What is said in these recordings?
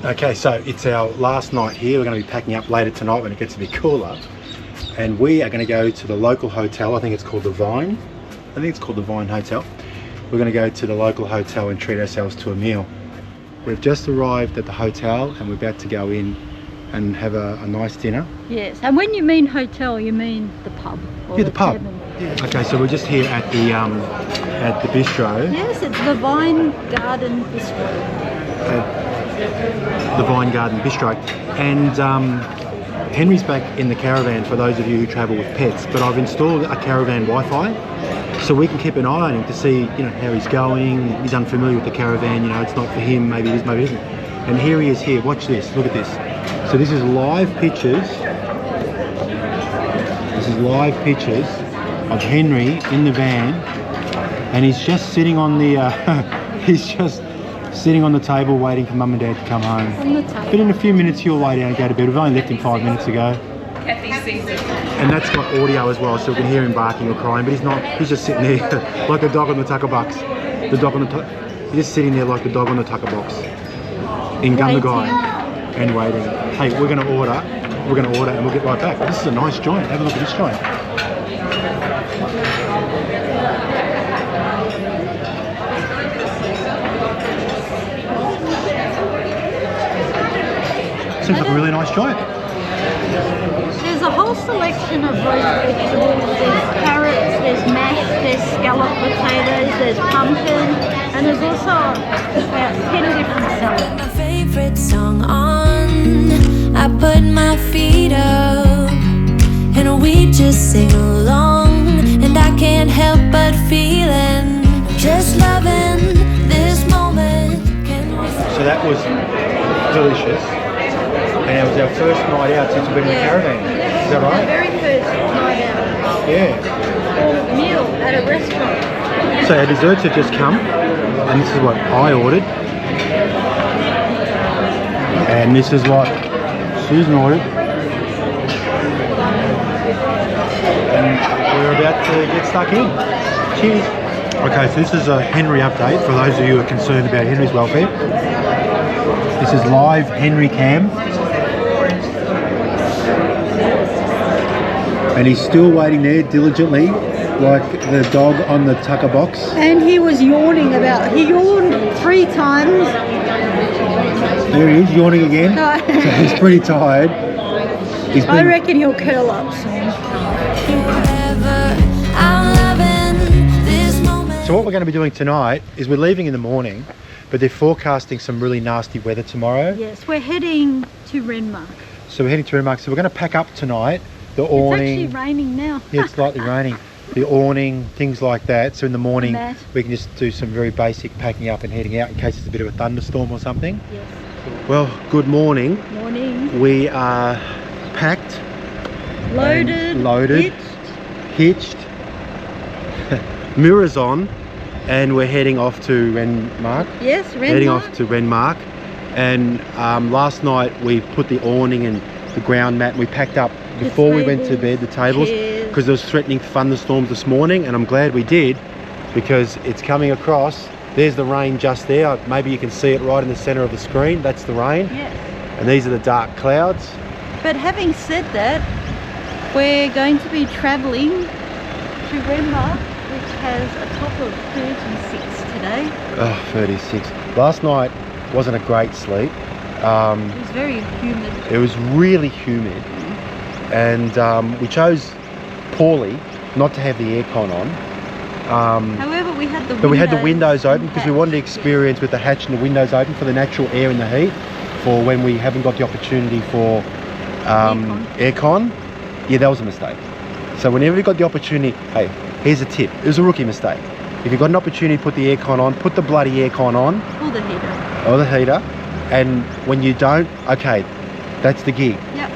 Okay, so it's our last night here. We're going to be packing up later tonight when it gets a bit cooler. And we are going to go to the local hotel. I think it's called the Vine. I think it's called the Vine Hotel. We're going to go to the local hotel and treat ourselves to a meal. We've just arrived at the hotel and we're about to go in and have a nice dinner. Yes, and when you mean hotel, you mean the pub? Or yeah, the pub. Yeah. Okay, so we're just here at the bistro. Yes, it's the Vine Garden Bistro. The Vine Garden Bistro. And Henry's back in the caravan for those of you who travel with pets, but I've installed a caravan Wi-Fi so we can keep an eye on him to see, you know, how he's going. He's unfamiliar with the caravan, you know, it's not for him, maybe it is, maybe it isn't. And here he is here, watch this, look at this. So this is live pictures. This is live pictures of Henry in the van, and he's just sitting on the he's just sitting on the table waiting for Mum and Dad to come home. On the table. But in a few minutes he'll lay down and go to bed. We've only left him 5 minutes ago. And that's got audio as well, so we can hear him barking or crying, but he's not, he's just sitting there like the dog on the tucker box. The dog on the he's just sitting there like the dog on the tucker box. In Gundagai and waiting. Hey, we're gonna order and we'll get right back. This is a nice joint. Have a look at this joint. Seems like a really nice joint. There's a whole selection of roast vegetables. There's carrots, there's mash, there's scallop potatoes, there's pumpkin, and there's also about 10 different salads. My favorite song on, I put my feet up, and we just sing along, and I can't help but feeling, just loving this moment. So that was delicious. And it was our first night out since we've been in the caravan. Is that right? Our very first night out. Yeah. Or meal at a restaurant. So our desserts have just come, and this is what I ordered. And this is what Susan ordered. And we're about to get stuck in. Cheers. Okay, so this is a Henry update for those of you who are concerned about Henry's welfare. This is live Henry cam. And he's still waiting there diligently, like the dog on the tucker box. And he was yawning he yawned 3 times. There he is, yawning again. So he's pretty tired. I reckon he'll curl up soon. So what we're going to be doing tonight is we're leaving in the morning, but they're forecasting some really nasty weather tomorrow. Yes, we're heading to Renmark. So we're heading to Renmark. So we're going to pack up tonight. The awning. It's actually raining now. Yeah, it's slightly raining. The awning, things like that. So in the morning, mat. we can just do some very basic packing up and heading out in case it's a bit of a thunderstorm or something. Yes. Well, good morning. Morning. We are packed. Loaded. Hitched. Mirrors on. And we're heading off to Renmark. Yes, Renmark. Heading off to Renmark. And last night we put the awning and the ground mat and we packed up before we went to bed, the tables, because there was threatening thunderstorms this morning, and I'm glad we did, because it's coming across. There's the rain just there. Maybe you can see it right in the center of the screen. That's the rain. Yes. And these are the dark clouds. But having said that, we're going to be travelling to Renmark, which has a top of 36 today. Oh, 36. Last night wasn't a great sleep. It was very humid. It was really humid. And we chose poorly not to have the aircon on. However, we had the but we had the windows open because we wanted to experience with the hatch and the windows open for the natural air and the heat, for when we haven't got the opportunity for aircon. Yeah, that was a mistake. So whenever you got the opportunity, hey, here's a tip. It was a rookie mistake. If you've got an opportunity to put the aircon on, put the bloody aircon on. Or the heater. Or the heater. And when you don't, okay, that's the gig. Yep.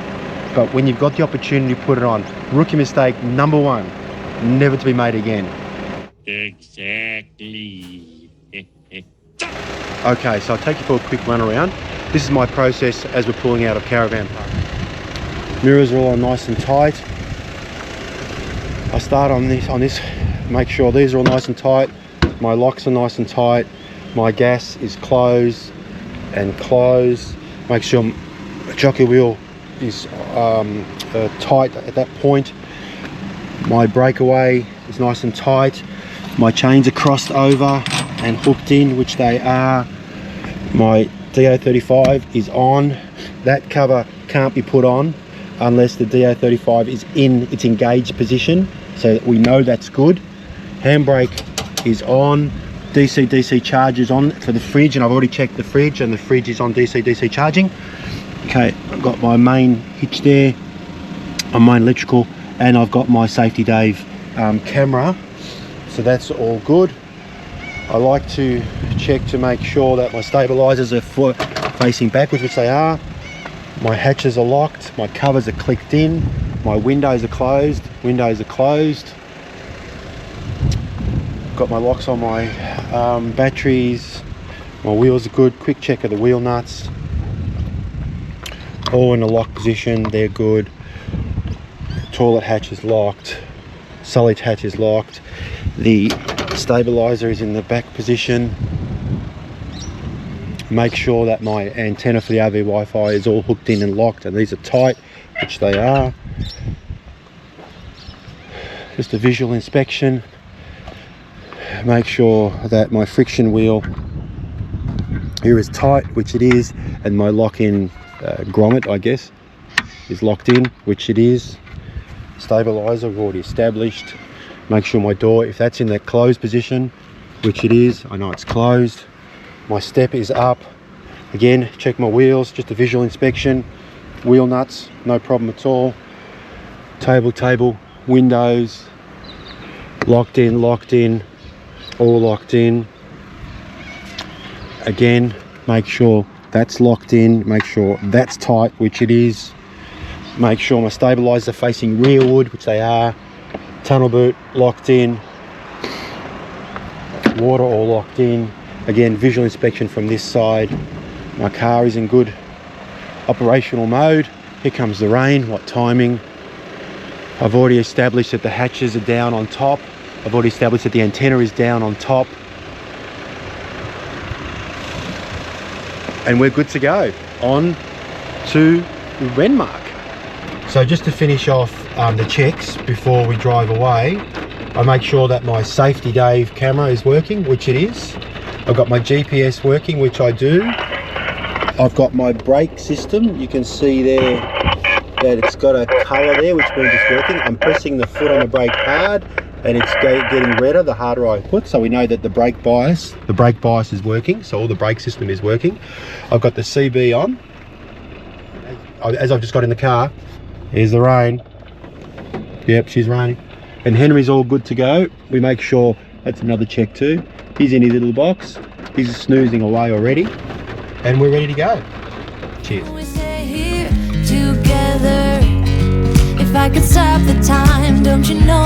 But when you've got the opportunity to put it on, rookie mistake number 1, never to be made again. Exactly. Okay, so I'll take you for a quick run around. This is my process as we're pulling out of caravan park. Mirrors are all nice and tight. I start on this, make sure these are all nice and tight. My locks are nice and tight. My gas is closed and closed. Make sure the jockey wheel is tight at that point. My breakaway is nice and tight. My chains are crossed over and hooked in, which they are. My DO35 is on. That cover can't be put on unless the DO35 is in its engaged position, so that we know that's good. Handbrake is on. DC charge is on for the fridge, and I've already checked the fridge, and the fridge is on DC charging. Okay, I've got my main hitch there, my main electrical, and I've got my Safety Dave camera, so that's all good. I like to check to make sure that my stabilizers are facing backwards, which they are. My hatches are locked, my covers are clicked in, my windows are closed, Got my locks on my batteries, my wheels are good. Quick check of the wheel nuts, all in the lock position, they're good. Toilet hatch is locked, sullage hatch is locked, the stabilizer is in the back position. Make sure that my antenna for the RV Wi-Fi is all hooked in and locked, and these are tight, which they are. Just a visual inspection. Make sure that my friction wheel here is tight, which it is, and my lock-in grommet, I guess, is locked in, which it is. Stabilizer we've already established. Make sure my door, if that's in that closed position, which it is, I know it's closed. My step is up. Again, check my wheels, just a visual inspection. Wheel nuts, no problem at all. Table, windows, locked in, all locked in. Again, make sure that's locked in, make sure that's tight, which it is. Make sure my stabilizers are facing rearward, which they are. Tunnel boot locked in. Water all locked in. Again, visual inspection from this side. My car is in good operational mode. Here comes the rain, what timing. I've already established that the hatches are down on top. I've already established that the antenna is down on top. And we're good to go. On to Renmark. So just to finish off the checks before we drive away, I make sure that my Safety Dave camera is working, which it is. I've got my GPS working, which I do. I've got my brake system. You can see there that it's got a colour there, which means it's working. I'm pressing the foot on the brake hard, and it's getting redder the harder I put, so we know that the brake bias is working, so all the brake system is working. I've got the CB on. As I've just got in the car, here's the rain. Yep, she's raining. And Henry's all good to go. We make sure, that's another check too. He's in his little box. He's snoozing away already. And we're ready to go. Cheers. We stay here together. If I could stop the time, don't you know